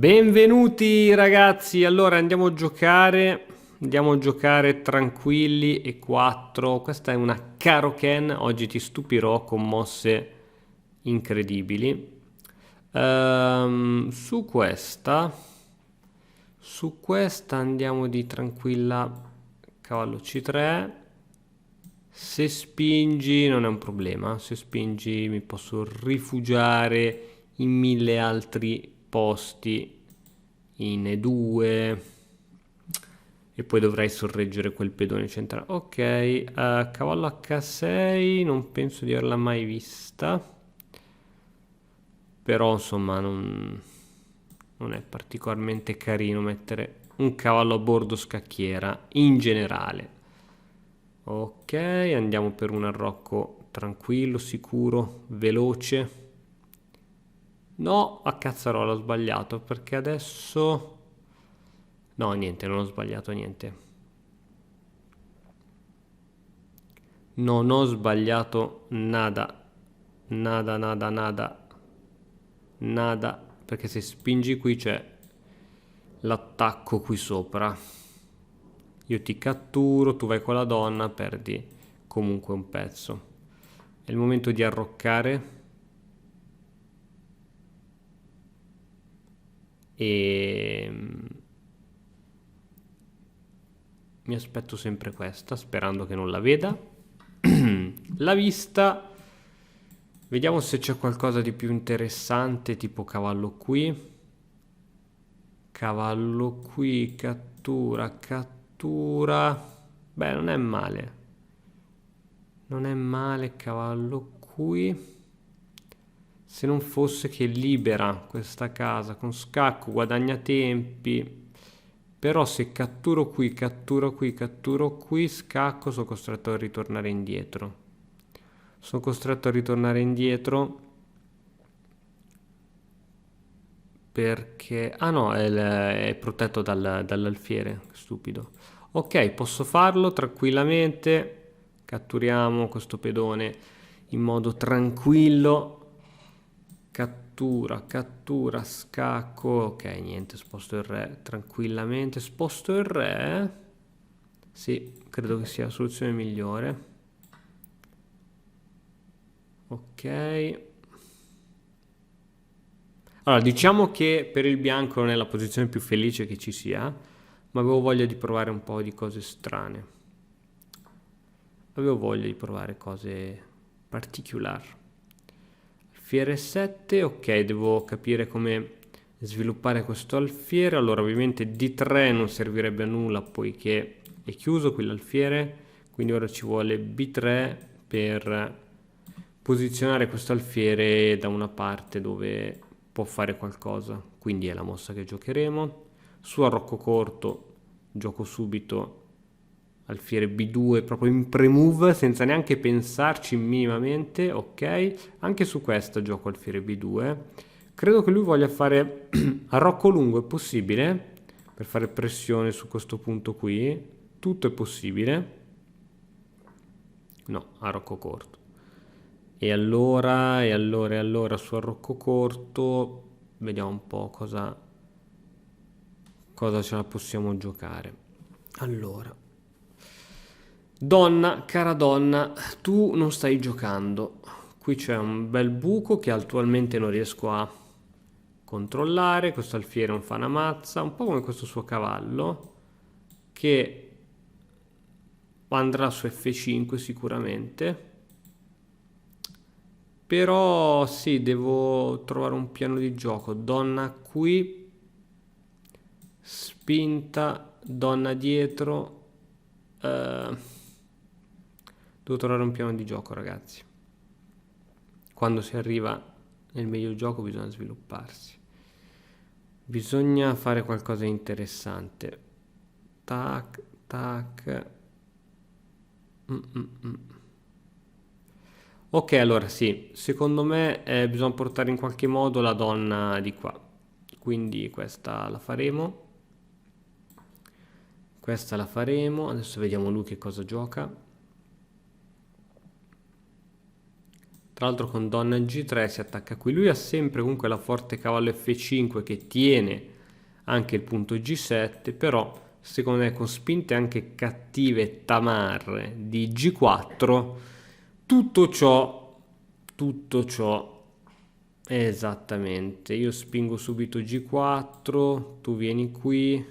Benvenuti ragazzi, allora andiamo a giocare tranquilli e 4. Questa è una Karoken, oggi ti stupirò con mosse incredibili. Su questa andiamo di tranquilla cavallo C3. Se spingi non è un problema, se spingi mi posso rifugiare in mille altri posti in E2 e poi dovrei sorreggere quel pedone centrale. Ok, cavallo H6 non penso di averla mai vista, però insomma non è particolarmente carino mettere un cavallo a bordo scacchiera in generale. Ok, andiamo per un arrocco tranquillo, sicuro, veloce. No, a cazzarola ho sbagliato perché adesso... No, niente, non ho sbagliato niente. Non ho sbagliato nada. Nada, nada, nada. Nada. Perché se spingi qui c'è l'attacco qui sopra. Io ti catturo, tu vai con la donna, perdi comunque un pezzo. È il momento di arroccare. E mi aspetto sempre questa, sperando che non la veda. La vista. Vediamo se c'è qualcosa di più interessante, tipo cavallo qui. Cavallo qui, cattura, cattura. Beh, non è male. Non è male, cavallo qui. Se non fosse che libera questa casa con scacco, guadagna tempi. Però se catturo qui, catturo qui, catturo qui, scacco, sono costretto a ritornare indietro. Sono costretto a ritornare indietro perché... Ah no, è protetto dall'alfiere, stupido. Ok, posso farlo tranquillamente. Catturiamo questo pedone in modo tranquillo. Cattura, cattura, scacco. Ok, niente, sposto il re tranquillamente. Sposto il re. Sì, credo che sia la soluzione migliore. Ok. Allora, diciamo che per il bianco non è la posizione più felice che ci sia, ma avevo voglia di provare un po' di cose strane. Avevo voglia di provare cose particolari. Alfiere 7, ok, devo capire come sviluppare questo alfiere. Allora, ovviamente D3 non servirebbe a nulla poiché è chiuso quell'alfiere, quindi ora ci vuole B3 per posizionare questo alfiere da una parte dove può fare qualcosa. Quindi è la mossa che giocheremo. Su arrocco corto gioco subito alfiere B2 proprio in pre-move senza neanche pensarci minimamente, ok? Anche su questa gioco alfiere B2. Credo che lui voglia fare arrocco lungo, è possibile? Per fare pressione su questo punto qui. Tutto è possibile. No, arrocco corto. E allora su arrocco corto vediamo un po' cosa ce la possiamo giocare. Allora, donna, cara donna, tu non stai giocando. Qui c'è un bel buco che attualmente non riesco a controllare. Questo alfiere non fa una mazza, un po' come questo suo cavallo che andrà su F5 sicuramente. Però sì, devo trovare un piano di gioco. Donna qui, spinta, donna dietro. Devo trovare un piano di gioco, ragazzi. Quando si arriva nel medio gioco bisogna svilupparsi. Bisogna fare qualcosa di interessante. Tac, tac. Mm. Ok, allora sì, secondo me bisogna portare in qualche modo la donna di qua. Quindi questa la faremo. Questa la faremo. Adesso vediamo lui che cosa gioca. Tra l'altro con donna G3 si attacca qui. Lui ha sempre comunque la forte cavallo F5 che tiene anche il punto G7, però secondo me con spinte anche cattive e tamarre di G4, tutto ciò, esattamente, io spingo subito G4, tu vieni qui,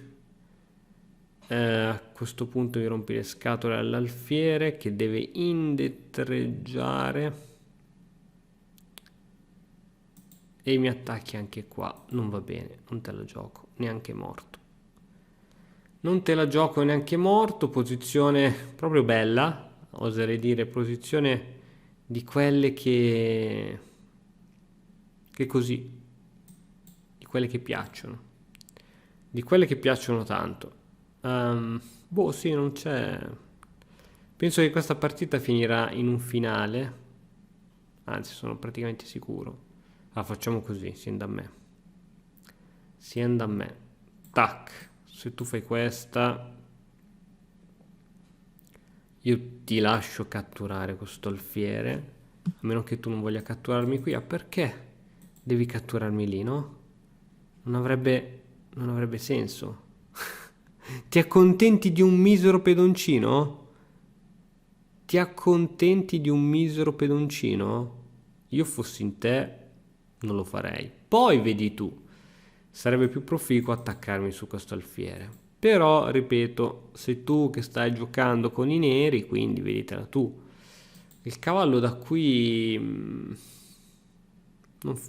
a questo punto mi rompi le scatole all'alfiere che deve indietreggiare e mi attacchi anche qua, non va bene, non te la gioco, neanche morto. Non te la gioco neanche morto, posizione proprio bella, oserei dire posizione di quelle che così, di quelle che piacciono, di quelle che piacciono tanto. Boh, sì, non c'è. Penso che questa partita finirà in un finale, anzi sono praticamente sicuro. Ah, facciamo così, si da me. Si da me. Tac. Se tu fai questa, io ti lascio catturare questo alfiere, a meno che tu non voglia catturarmi qui. Ah, perché devi catturarmi lì, no? Non avrebbe senso. Ti accontenti di un misero pedoncino? Ti accontenti di un misero pedoncino? Io fossi in te, non lo farei. Poi vedi tu. Sarebbe più proficuo attaccarmi su questo alfiere. Però, ripeto, sei tu che stai giocando con i neri, quindi veditela tu. Il cavallo da qui... non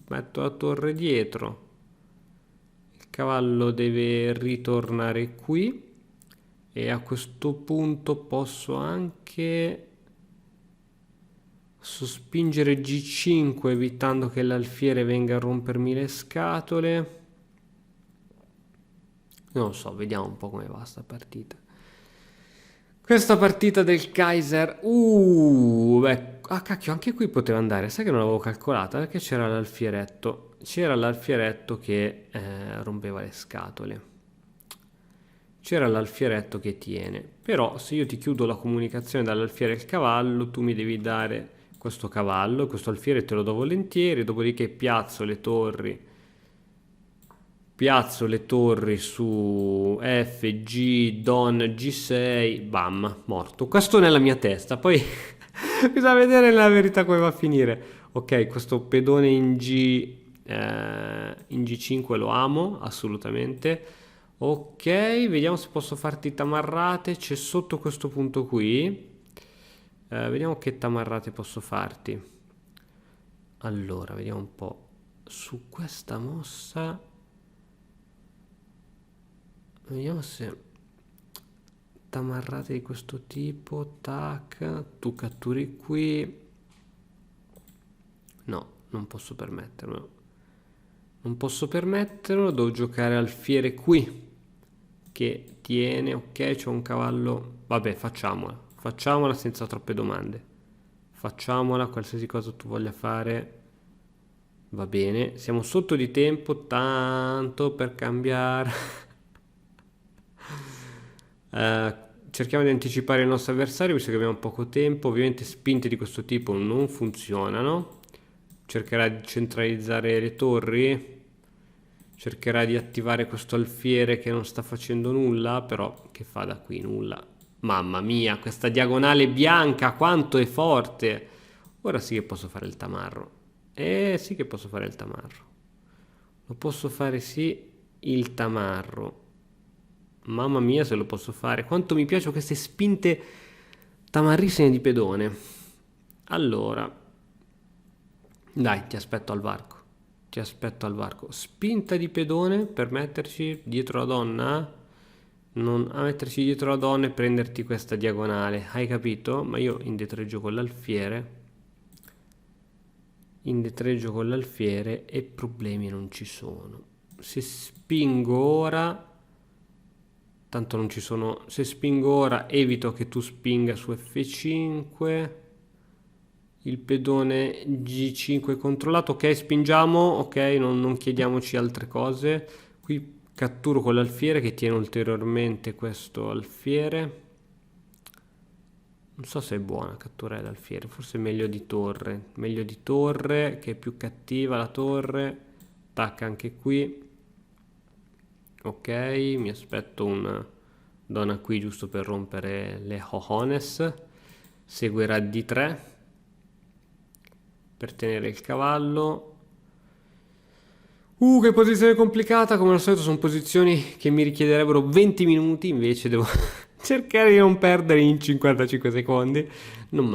metto la torre dietro. Il cavallo deve ritornare qui. E a questo punto posso anche sospingere G5 evitando che l'alfiere venga a rompermi le scatole. Non lo so, vediamo un po' come va sta partita. Questa partita del Kaiser. Beh, ah cacchio, anche qui poteva andare. Sai che non l'avevo calcolata perché c'era l'alfieretto. C'era l'alfieretto che rompeva le scatole. C'era l'alfieretto che tiene. Però se io ti chiudo la comunicazione dall'alfiere al cavallo, tu mi devi dare questo cavallo, questo alfiere te lo do volentieri, dopodiché piazzo le torri su F, G, Don, G6, bam, morto. Questo nella mia testa, poi bisogna vedere nella verità come va a finire. Ok, questo pedone in G5 lo amo, assolutamente. Ok, vediamo se posso farti tamarrate, c'è sotto questo punto qui. Vediamo che tamarrate posso farti. Allora, vediamo un po'. Su questa mossa... Vediamo se tamarrate di questo tipo, tac, tu catturi qui. No, non posso permettermelo. Non posso permetterlo, devo giocare alfiere qui che tiene, ok, c'ho un cavallo. Vabbè, facciamola senza troppe domande. Facciamola, qualsiasi cosa tu voglia fare. Va bene, siamo sotto di tempo, tanto per cambiare. Cerchiamo di anticipare il nostro avversario visto che abbiamo poco tempo. Ovviamente spinte di questo tipo non funzionano. Cercherà di centralizzare le torri, cercherà di attivare questo alfiere che non sta facendo nulla, però che fa da qui? Nulla. Mamma mia, questa diagonale bianca quanto è forte. Ora sì che posso fare il tamarro. Sì che posso fare il tamarro. Lo posso fare, sì, il tamarro. Mamma mia se lo posso fare. Quanto mi piacciono queste spinte tamarrissime di pedone. Allora, dai, ti aspetto al varco. Ti aspetto al varco. Spinta di pedone per metterci dietro la donna. Non a metterci dietro la donna e prenderti questa diagonale. Hai capito? Ma io indietreggio con l'alfiere. Indietreggio con l'alfiere e problemi non ci sono. Se spingo ora... Tanto non ci sono. Se spingo ora evito che tu spinga su F5. Il pedone G5 è controllato. Ok, spingiamo. Ok, non chiediamoci altre cose. Qui catturo con l'alfiere che tiene ulteriormente questo alfiere. Non so se è buona cattura d'alfiere, forse è meglio di torre che è più cattiva la torre. Attacca anche qui. Ok, mi aspetto una donna qui giusto per rompere le cojones. Seguirà D3 per tenere il cavallo. Che posizione complicata, come al solito sono posizioni che mi richiederebbero 20 minuti, invece devo cercare di non perdere in 55 secondi. Non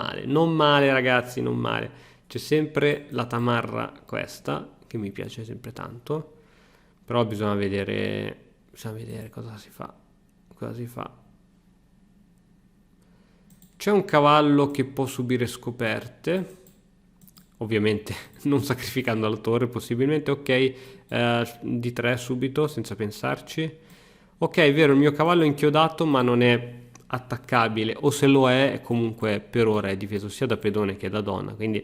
male ragazzi, non male. C'è sempre la tamarra questa, che mi piace sempre tanto, però bisogna vedere cosa si fa. Cosa si fa? C'è un cavallo che può subire scoperte. Ovviamente non sacrificando la torre possibilmente, ok, di 3 subito senza pensarci. Ok, è vero, il mio cavallo è inchiodato ma non è attaccabile, o se lo è comunque per ora è difeso sia da pedone che da donna, quindi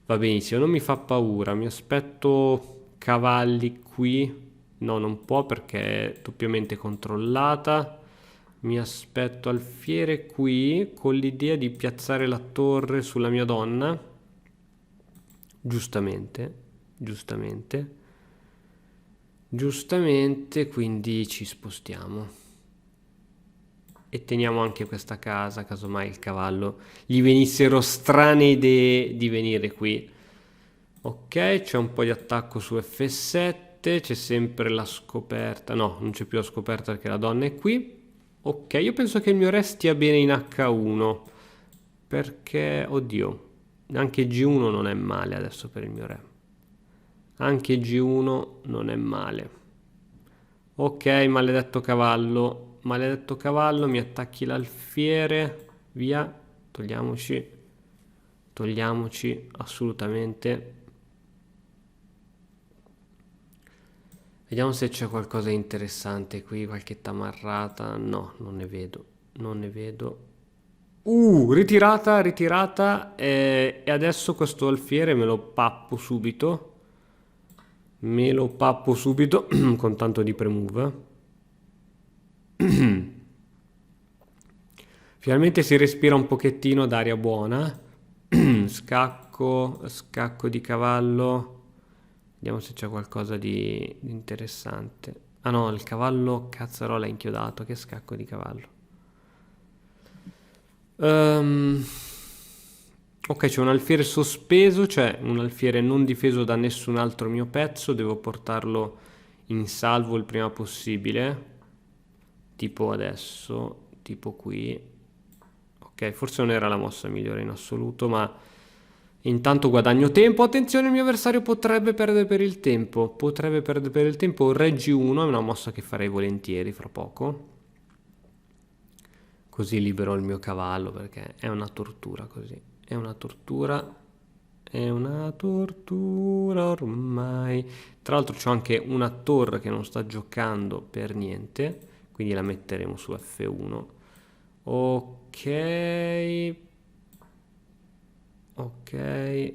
va benissimo, non mi fa paura. Mi aspetto cavalli qui, no, non può perché è doppiamente controllata. Mi aspetto alfiere qui con l'idea di piazzare la torre sulla mia donna. Giustamente, giustamente, giustamente, quindi ci spostiamo e teniamo anche questa casa, casomai il cavallo gli venissero strane idee di venire qui. Ok, c'è un po' di attacco su F7, c'è sempre la scoperta, no, non c'è più la scoperta perché la donna è qui. Ok, io penso che il mio re stia bene in H1, perché, oddio, anche G1 non è male adesso per il mio re. Anche G1 non è male. Ok, maledetto cavallo, mi attacchi l'alfiere, via, togliamoci assolutamente. Vediamo se c'è qualcosa di interessante qui, qualche tamarrata. No, non ne vedo, non ne vedo. Ritirata e adesso questo alfiere me lo pappo subito. Con tanto di premove. Finalmente si respira un pochettino d'aria buona. Scacco di cavallo. Vediamo se c'è qualcosa di interessante. Ah no, il cavallo cazzarola è inchiodato. Che scacco di cavallo. Ok, c'è un alfiere sospeso, cioè un alfiere non difeso da nessun altro mio pezzo. Devo portarlo in salvo il prima possibile. Tipo adesso, tipo qui. Ok, forse non era la mossa migliore in assoluto, ma intanto guadagno tempo. Attenzione, il mio avversario potrebbe perdere per il tempo. Re G1 è una mossa che farei volentieri fra poco. Così libero il mio cavallo perché è una tortura così. È una tortura ormai. Tra l'altro c'ho anche una torre che non sta giocando per niente, quindi la metteremo su F1. Ok. Ok.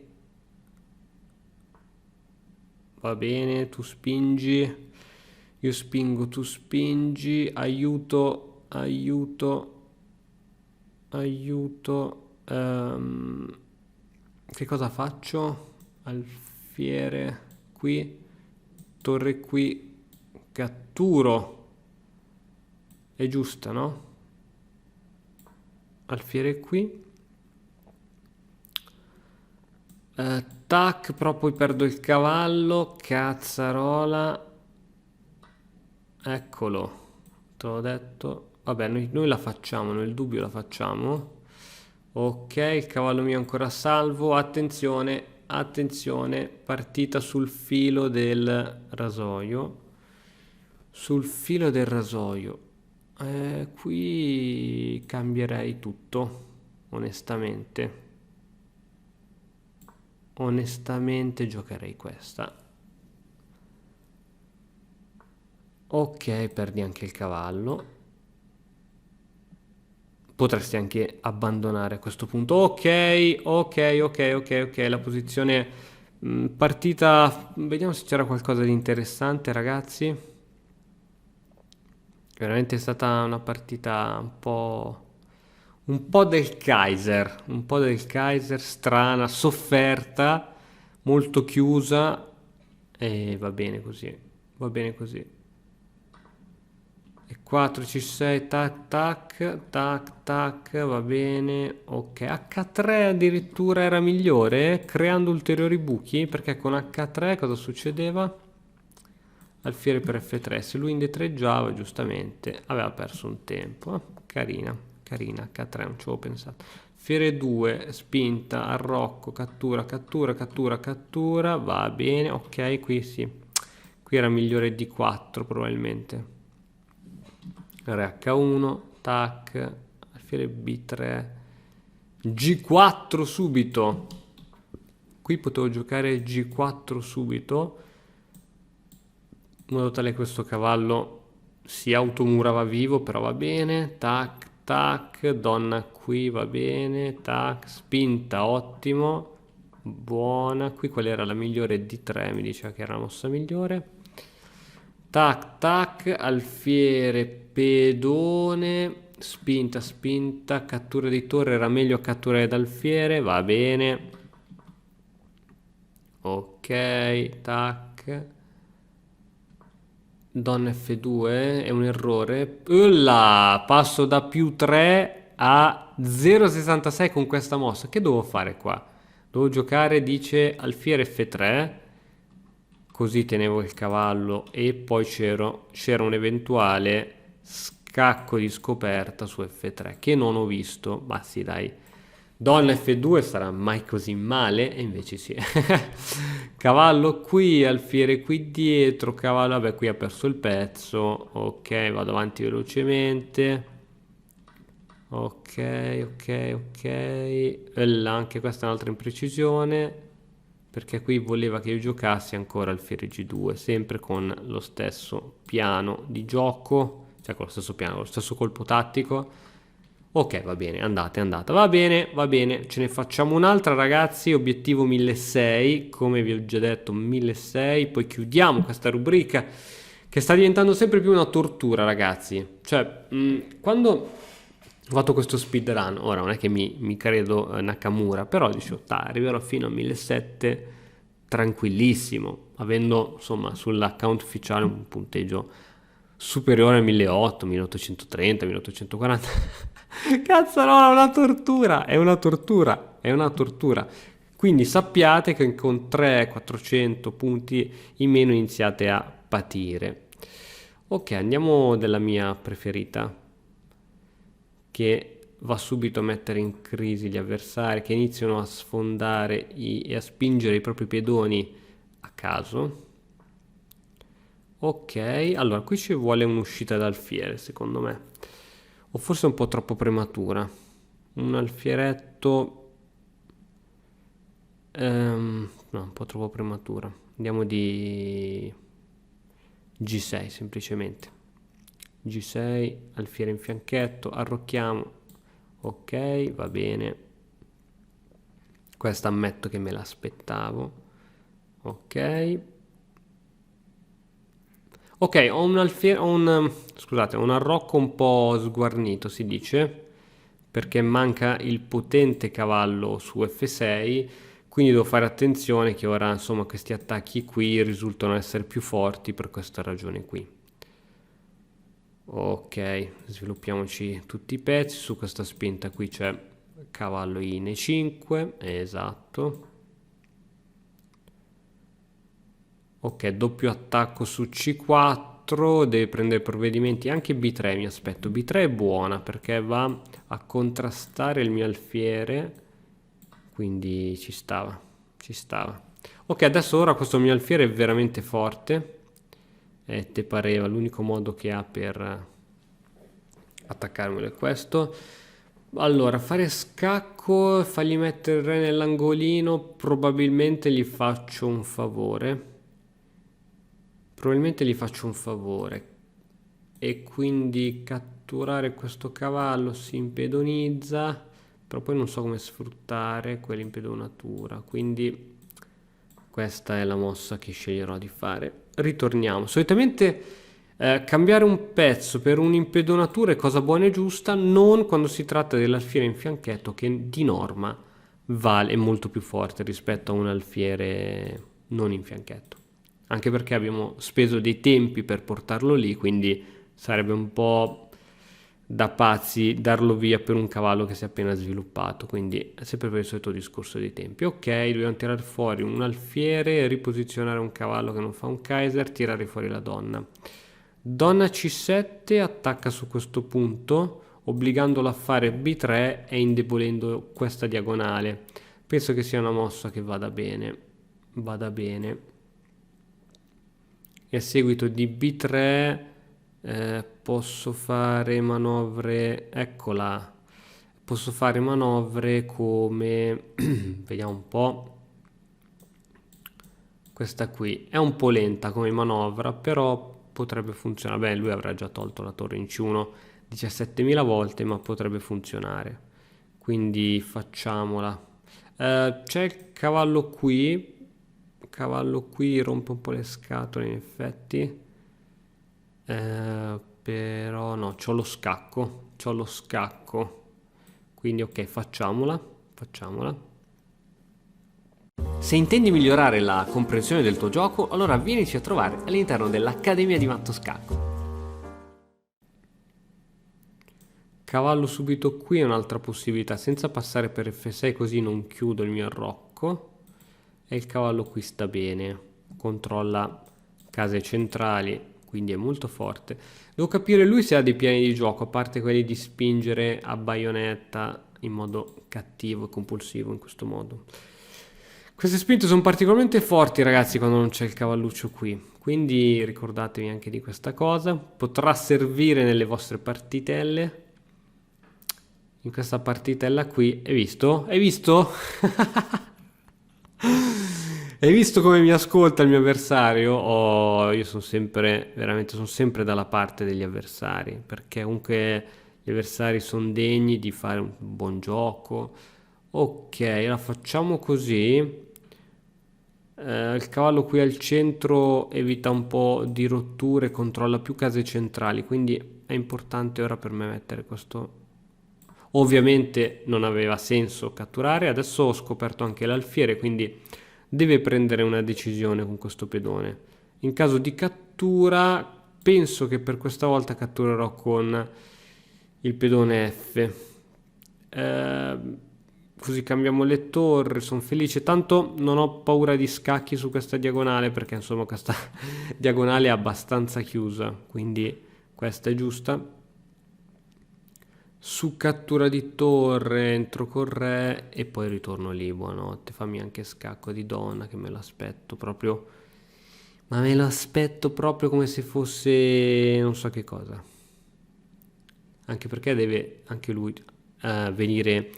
Va bene, tu spingi. Io spingo, tu spingi. Aiuto. Che cosa faccio? Alfiere qui. Torre qui. Catturo. È giusta, no? Alfiere qui. Tac, però poi perdo il cavallo. Cazzarola. Eccolo. Te l'ho detto. Vabbè, noi la facciamo, nel dubbio la facciamo. Ok, il cavallo mio è ancora salvo. Attenzione, attenzione. Partita sul filo del rasoio. Sul filo del rasoio. Qui cambierei tutto, onestamente. Onestamente giocherei questa. Ok, perdi anche il cavallo. Potresti anche abbandonare a questo punto. Ok. La posizione partita. Vediamo se c'era qualcosa di interessante, ragazzi. Veramente è stata una partita un po' del Kaiser, strana, sofferta, molto chiusa e va bene così, va bene così. E 4 C6, tac tac, tac tac, va bene, ok, H3 addirittura era migliore, creando ulteriori buchi, perché con H3 cosa succedeva? Alfiere per F3, se lui indietreggiava giustamente aveva perso un tempo, carina, carina, H3 non ci avevo pensato. Fiere 2, spinta, arrocco, cattura, cattura, cattura, cattura, va bene, ok, qui sì, qui era migliore D4 probabilmente. Re H1, tac, alfiere B3, G4 subito. Qui potevo giocare G4 subito, in modo tale che questo cavallo si automurava vivo, però va bene, tac, tac, donna qui va bene, tac, spinta, ottimo, buona, qui qual era la migliore? D3 mi diceva che era la mossa migliore. Tac, tac, alfiere, pedone, spinta, spinta, cattura di torre, era meglio catturare d'alfiere, va bene. Ok, tac. Donna F2 è un errore. Ulla, passo da più 3 a 0,66 con questa mossa. Che devo fare qua? Devo giocare, dice, alfiere F3. Così tenevo il cavallo e poi c'era un eventuale scacco di scoperta su F3 che non ho visto. Ma sì, dai. Donna F2 sarà mai così male? E invece sì. Cavallo qui, alfiere qui dietro, cavallo, vabbè, qui ha perso il pezzo. Ok, vado avanti velocemente. Ok, ok, ok. E là, anche questa è un'altra imprecisione. Perché qui voleva che io giocassi ancora alfiere G2, sempre con lo stesso piano di gioco, cioè con lo stesso piano, con lo stesso colpo tattico. Ok, va bene, andate, è andata. Va bene, ce ne facciamo un'altra ragazzi, obiettivo 1600, come vi ho già detto 1600, poi chiudiamo questa rubrica che sta diventando sempre più una tortura ragazzi. Cioè, quando ho fatto questo speedrun, ora non è che mi credo Nakamura, però dicevo, arriverò fino a 1700 tranquillissimo, avendo insomma sull'account ufficiale un punteggio superiore a 1800, 1830, 1840. Cazzo no, è una tortura, è una tortura, è una tortura. Quindi sappiate che con 300-400 punti in meno iniziate a patire. Ok, andiamo della mia preferita, che va subito a mettere in crisi gli avversari, che iniziano a sfondare e a spingere i propri pedoni a caso. Ok, allora qui ci vuole un'uscita d'alfiere, secondo me. O forse un po' troppo prematura. Un alfieretto... no, un po' troppo prematura. Andiamo di G6 semplicemente. G6, alfiere in fianchetto, arrocchiamo. Ok, va bene. Questa ammetto che me l'aspettavo. Ok. Ok, ho un alfiere, scusate, ho un arrocco un po' sguarnito, si dice, perché manca il potente cavallo su F6, quindi devo fare attenzione che ora, insomma, questi attacchi qui risultano essere più forti per questa ragione qui. Ok, sviluppiamoci tutti i pezzi. Su questa spinta qui c'è cavallo in E5, esatto. Ok, doppio attacco su C4, deve prendere provvedimenti, anche B3 mi aspetto. B3 è buona perché va a contrastare il mio alfiere, quindi ci stava, ci stava. Ok, adesso ora questo mio alfiere è veramente forte, te pareva l'unico modo che ha per attaccarmelo è questo. Allora, fare scacco, fargli mettere il re nell'angolino, probabilmente gli faccio un favore. Probabilmente gli faccio un favore. E quindi catturare questo cavallo si impedonizza, però poi non so come sfruttare quell'impedonatura. Quindi questa è la mossa che sceglierò di fare. Ritorniamo. Solitamente Cambiare un pezzo per un'impedonatura è cosa buona e giusta, non quando si tratta dell'alfiere in fianchetto che di norma è molto più forte rispetto a un alfiere non in fianchetto. Anche perché abbiamo speso dei tempi per portarlo lì, quindi sarebbe un po' da pazzi darlo via per un cavallo che si è appena sviluppato, quindi è sempre per il solito discorso dei tempi. Ok, dobbiamo tirare fuori un alfiere, riposizionare un cavallo che non fa un Kaiser, tirare fuori la donna. Donna C7 attacca su questo punto, obbligandolo a fare B3 e indebolendo questa diagonale. Penso che sia una mossa che vada bene. Vada bene. E a seguito di B3 posso fare manovre. Eccola. Posso fare manovre come. Vediamo un po'. Questa qui è un po' lenta come manovra, però potrebbe funzionare. Beh, lui avrà già tolto la torre in C1 17.000 volte, ma potrebbe funzionare. Quindi facciamola. C'è il cavallo qui. Il cavallo qui rompe un po' le scatole, in effetti. Però no, c'ho lo scacco. C'ho lo scacco. Quindi ok, facciamola. Facciamola. Se intendi migliorare la comprensione del tuo gioco, allora vienici a trovare all'interno dell'Accademia di Matto Scacco. Cavallo subito qui è un'altra possibilità, senza passare per F6 così non chiudo il mio arrocco. E il cavallo qui sta bene, controlla case centrali, quindi è molto forte. Devo capire lui se ha dei piani di gioco, a parte quelli di spingere a baionetta in modo cattivo e compulsivo in questo modo. Queste spinte sono particolarmente forti, ragazzi, quando non c'è il cavalluccio qui. Quindi ricordatevi anche di questa cosa. Potrà servire nelle vostre partitelle. In questa partitella qui. Hai visto? Hai visto? Hai visto come mi ascolta il mio avversario? Oh, io sono sempre, veramente, sono sempre dalla parte degli avversari. Perché comunque gli avversari sono degni di fare un buon gioco. Ok, la facciamo così. Il cavallo qui al centro evita un po' di rotture, controlla più case centrali, quindi è importante ora per me mettere questo. Ovviamente non aveva senso catturare, adesso ho scoperto anche l'alfiere, quindi deve prendere una decisione con questo pedone. In caso di cattura, penso che per questa volta catturerò con il pedone F. Così cambiamo le torri, sono felice. Tanto non ho paura di scacchi su questa diagonale perché insomma questa diagonale è abbastanza chiusa, quindi questa è giusta. Su cattura di torre entro col re e poi ritorno lì. Buonanotte, fammi anche scacco di donna che me l'aspetto proprio. Ma me l'aspetto proprio come se fosse non so che cosa. Anche perché deve anche lui venire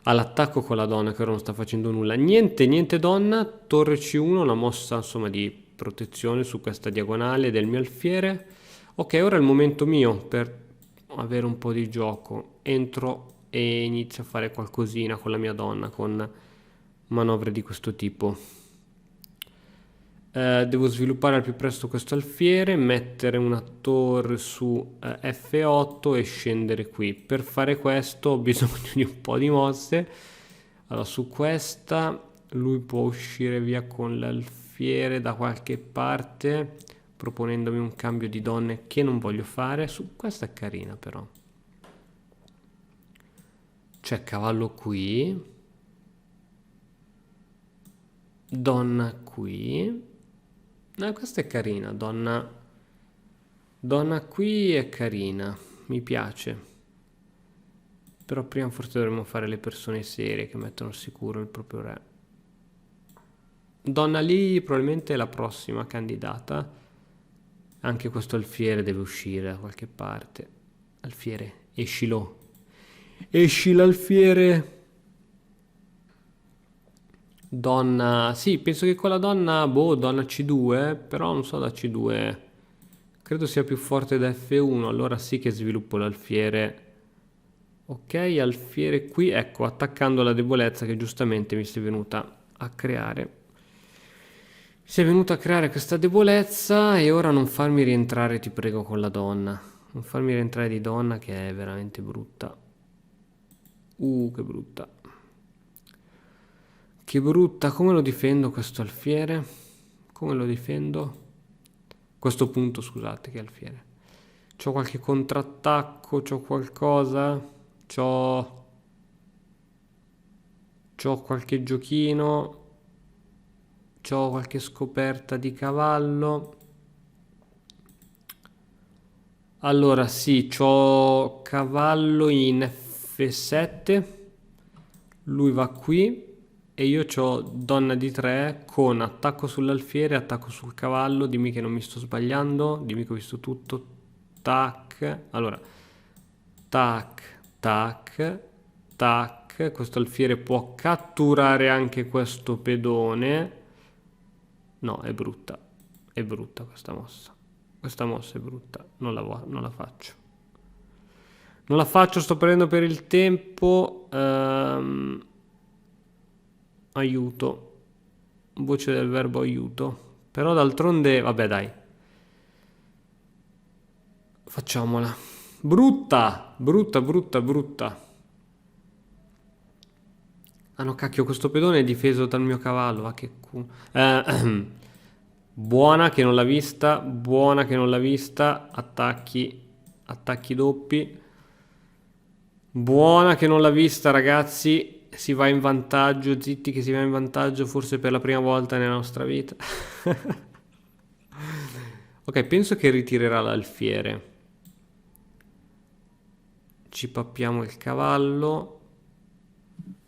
all'attacco con la donna che ora non sta facendo nulla. Niente donna, torre C1, una mossa insomma di protezione su questa diagonale del mio alfiere. Ok, ora è il momento mio per avere un po' di gioco. Entro e inizio a fare qualcosina con la mia donna, con manovre di questo tipo. Devo sviluppare al più presto questo alfiere, mettere una torre su F8 e scendere qui. Per fare questo ho bisogno di un po' di mosse. Allora, su questa lui può uscire via con l'alfiere da qualche parte, proponendomi un cambio di donne che non voglio fare. Su questa è carina però. C'è cavallo qui, donna qui. Questa è carina, donna qui è carina, mi piace. Però prima forse dovremmo fare le persone serie che mettono al sicuro il proprio re. Donna lì probabilmente è la prossima candidata. Anche questo alfiere deve uscire da qualche parte. Alfiere, escilo. Esci l'alfiere. Donna, sì, penso che con la donna, donna C2, però non so da C2, credo sia più forte da F1, allora sì che sviluppo l'alfiere. Ok, alfiere qui, ecco, attaccando la debolezza che giustamente mi si è venuta a creare. Sei venuto a creare questa debolezza e ora non farmi rientrare, ti prego, con la donna. Non farmi rientrare di donna che è veramente brutta. Che brutta. Che brutta. Come lo difendo questo alfiere? Come lo difendo? Questo punto, scusate, che alfiere. C'ho qualche contrattacco, c'ho qualcosa, c'ho qualche giochino, c'ho qualche scoperta di cavallo. Allora, sì, c'ho cavallo in F7, lui va qui e io c'ho donna di 3 con attacco sull'alfiere, attacco sul cavallo, dimmi che non mi sto sbagliando, dimmi che ho visto tutto. Tac, allora, tac, tac, tac, questo alfiere può catturare anche questo pedone. No, è brutta questa mossa. Questa mossa è brutta, non la faccio. Non la faccio, sto prendendo per il tempo. Aiuto. Voce del verbo aiuto. Però d'altronde, vabbè dai. Facciamola. Brutta, brutta, brutta, brutta. Ah no, cacchio, questo pedone è difeso dal mio cavallo. Va che culo. Buona che non l'ha vista, buona che non l'ha vista. Attacchi, attacchi doppi. Buona che non l'ha vista, ragazzi. Si va in vantaggio, zitti che si va in vantaggio forse per la prima volta nella nostra vita. Ok, penso che ritirerà l'alfiere. Ci pappiamo il cavallo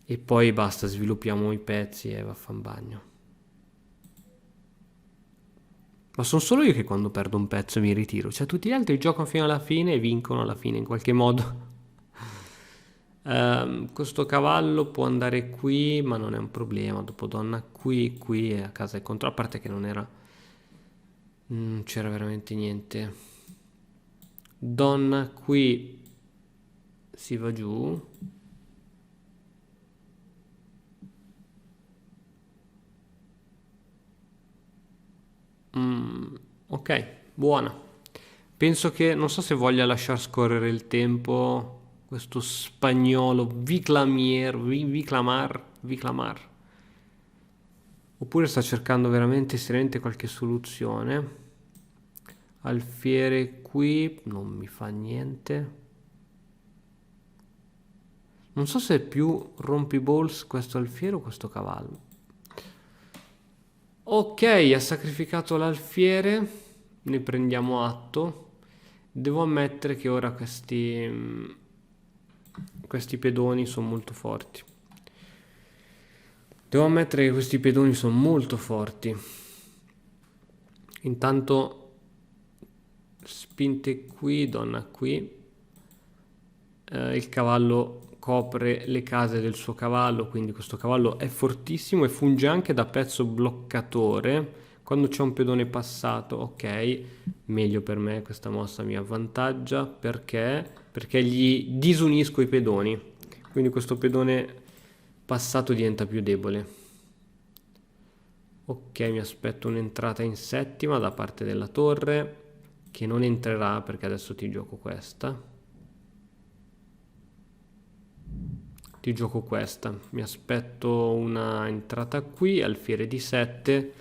e poi basta, sviluppiamo i pezzi e vaffanbagno. Ma sono solo io che quando perdo un pezzo mi ritiro, cioè tutti gli altri giocano fino alla fine e vincono alla fine in qualche modo. Questo cavallo può andare qui, ma non è un problema. Dopo donna qui, qui e a casa è contro. A parte che non c'era veramente niente. Donna qui si va giù. Ok, buona. Penso che non so se voglia lasciar scorrere il tempo. Questo spagnolo Viclamar. Oppure sta cercando veramente seriamente qualche soluzione. Alfiere qui non mi fa niente. Non so se è più rompiballs questo alfiere o questo cavallo. Ok, ha sacrificato l'alfiere, ne prendiamo atto. Devo ammettere che ora questi pedoni sono molto forti. Devo ammettere che questi pedoni sono molto forti. Intanto spinte qui, donna qui. Il cavallo copre le case del suo cavallo, quindi questo cavallo è fortissimo e funge anche da pezzo bloccatore. Quando c'è un pedone passato, ok, meglio per me, questa mossa mi avvantaggia. Perché gli disunisco i pedoni. Quindi questo pedone passato diventa più debole. Ok, mi aspetto un'entrata in settima da parte della torre, che non entrerà perché adesso ti gioco questa. Mi aspetto una entrata qui, alfiere di 7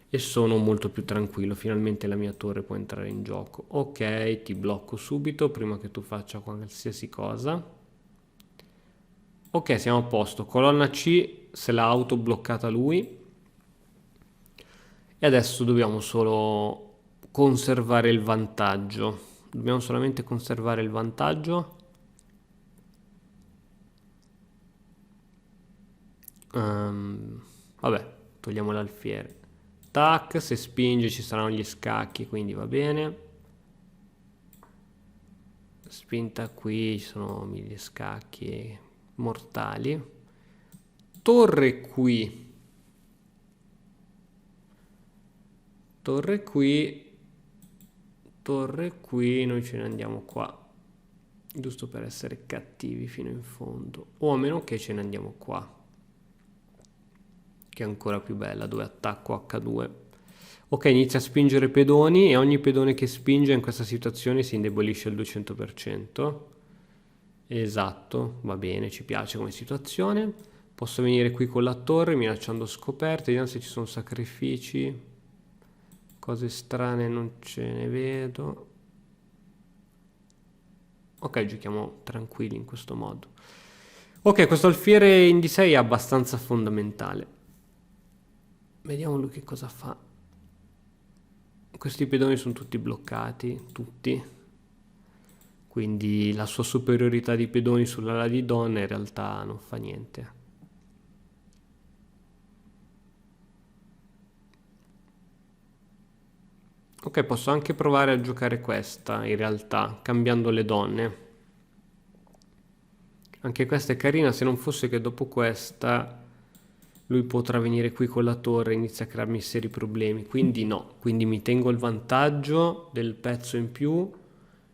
e sono molto più tranquillo, finalmente la mia torre può entrare in gioco. Ok, ti blocco subito prima che tu faccia qualsiasi cosa. Ok, siamo a posto, colonna C se l'ha autobloccata lui e adesso dobbiamo solo conservare il vantaggio. Dobbiamo solamente conservare il vantaggio. Vabbè, togliamo l'alfiere. Tac, se spinge ci saranno gli scacchi, quindi va bene. Spinta qui, ci sono 1000 scacchi mortali. Torre qui. Torre qui. Torre qui, noi ce ne andiamo qua. Giusto per essere cattivi fino in fondo. O a meno che ce ne andiamo qua, che è ancora più bella, dove attacco H2. Ok, inizia a spingere pedoni e ogni pedone che spinge in questa situazione si indebolisce al 200%. Esatto, va bene, ci piace come situazione. Posso venire qui con la torre minacciando scoperte, vediamo se ci sono sacrifici. Cose strane non ce ne vedo. Ok, giochiamo tranquilli in questo modo. Ok, questo alfiere in D6 è abbastanza fondamentale. Vediamo lui che cosa fa. Questi pedoni sono tutti bloccati, tutti. Quindi la sua superiorità di pedoni sull'ala di donna in realtà non fa niente. Ok, posso anche provare a giocare questa in realtà, cambiando le donne. Anche questa è carina, se non fosse che dopo questa lui potrà venire qui con la torre e inizia a crearmi seri problemi. Quindi no, quindi mi tengo il vantaggio del pezzo in più,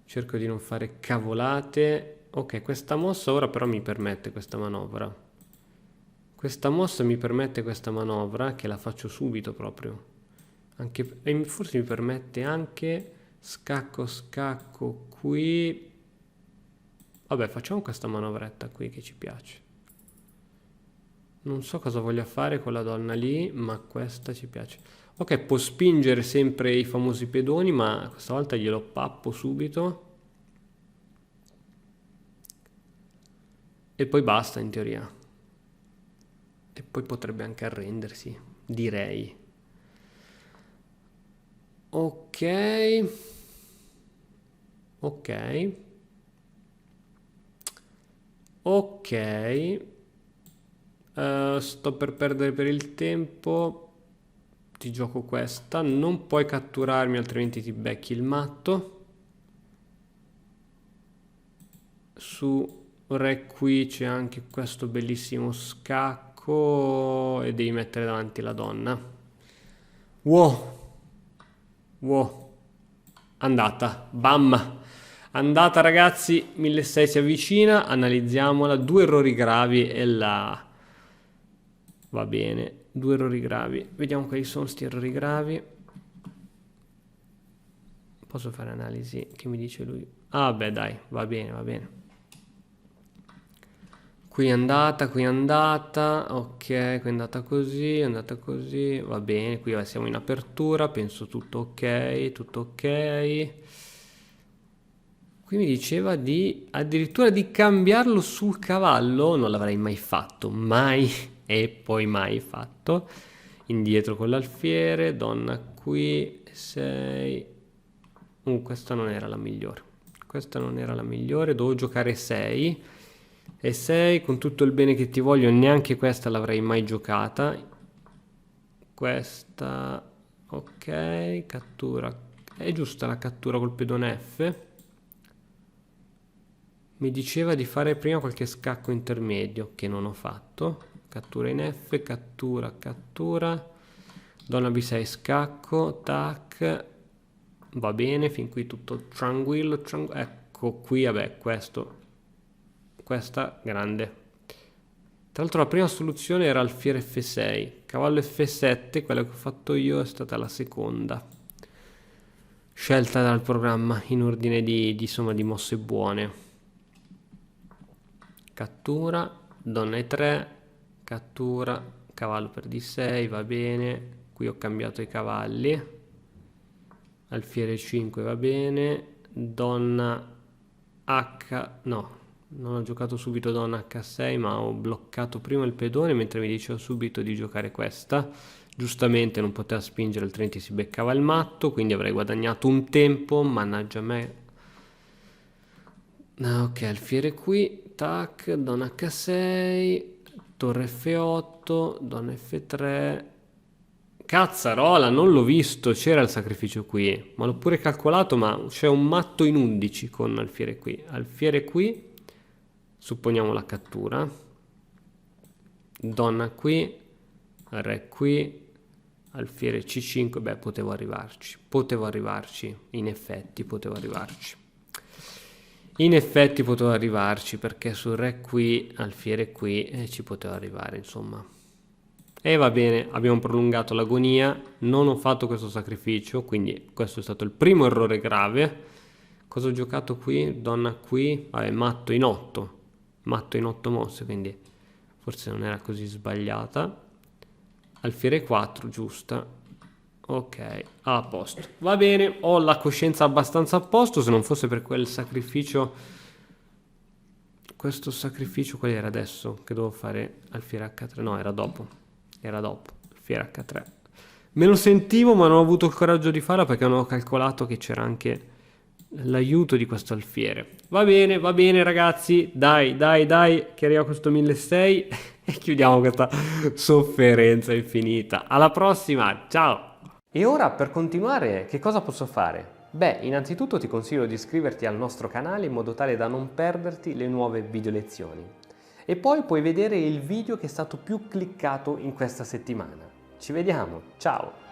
cerco di non fare cavolate. Ok, questa mossa ora però mi permette questa manovra. Questa mossa mi permette questa manovra, che la faccio subito proprio. Anche, e forse mi permette anche scacco, scacco qui. Vabbè, facciamo questa manovretta qui che ci piace. Non so cosa voglia fare con la donna lì, ma questa ci piace. Ok, può spingere sempre i famosi pedoni, ma questa volta glielo pappo subito. E poi basta in teoria. E poi potrebbe anche arrendersi, direi. Ok. Ok. Ok. Sto per perdere per il tempo. Ti gioco questa. Non puoi catturarmi, altrimenti ti becchi il matto. Su re qui c'è anche questo bellissimo scacco e devi mettere davanti la donna. Wow. Wow. Andata. Bam. Andata ragazzi, 1600 si avvicina, analizziamola. 2 errori gravi e la... Va bene, 2 errori gravi. Vediamo quali sono sti errori gravi. Posso fare analisi? Che mi dice lui? Ah beh dai, va bene, va bene. Qui è andata, ok, qui è andata così, va bene, qui siamo in apertura, penso tutto ok, tutto ok. Qui mi diceva di addirittura di cambiarlo sul cavallo, non l'avrei mai fatto, mai e poi mai fatto. Indietro con l'alfiere, donna qui, 6. Questa non era la migliore. Questa non era la migliore, dovevo giocare 6. E 6, con tutto il bene che ti voglio, neanche questa l'avrei mai giocata. Questa, ok, cattura. È giusta la cattura col pedone F. Mi diceva di fare prima qualche scacco intermedio, che non ho fatto. Cattura in F, cattura, cattura. Donna B6 scacco, tac. Va bene, fin qui tutto tranquillo. Ecco qui, vabbè, questo. Questa, grande. Tra l'altro la prima soluzione era alfiere F6. Cavallo F7, quella che ho fatto io, è stata la seconda. Scelta dal programma in ordine insomma, di mosse buone. Cattura, donna E3, cattura, cavallo per D6, va bene. Qui ho cambiato i cavalli. Alfiere 5 va bene. Donna H, no, non ho giocato subito donna H6, ma ho bloccato prima il pedone mentre mi diceva subito di giocare questa. Giustamente non poteva spingere, altrimenti si beccava il matto, quindi avrei guadagnato un tempo, mannaggia me. Ok, alfiere qui, tac, donna H6, torre F8, donna F3. Cazzarola, non l'ho visto, c'era il sacrificio qui, ma l'ho pure calcolato, ma c'è un matto in 11 con alfiere qui. Alfiere qui, supponiamo la cattura. Donna qui, re qui, alfiere C5, beh, potevo arrivarci, in effetti potevo arrivarci. In effetti potevo arrivarci perché sul re qui, alfiere qui, ci potevo arrivare, insomma. E va bene, abbiamo prolungato l'agonia, non ho fatto questo sacrificio, quindi questo è stato il primo errore grave. Cosa ho giocato qui? Donna qui, vabbè, matto in 8 mosse, quindi forse non era così sbagliata. Alfiere 4, giusta. Ok, a posto. Va bene, ho la coscienza abbastanza a posto, se non fosse per quel sacrificio. Questo sacrificio qual era adesso? Che dovevo fare alfiere H3? No, era dopo. Alfiere H3. Me lo sentivo, ma non ho avuto il coraggio di farlo perché non ho calcolato che c'era anche l'aiuto di questo alfiere. Va bene ragazzi, dai, che arriva questo 1600 e chiudiamo questa sofferenza infinita. Alla prossima, ciao! E ora per continuare che cosa posso fare? Beh, innanzitutto ti consiglio di iscriverti al nostro canale in modo tale da non perderti le nuove video lezioni. E poi puoi vedere il video che è stato più cliccato in questa settimana. Ci vediamo, ciao!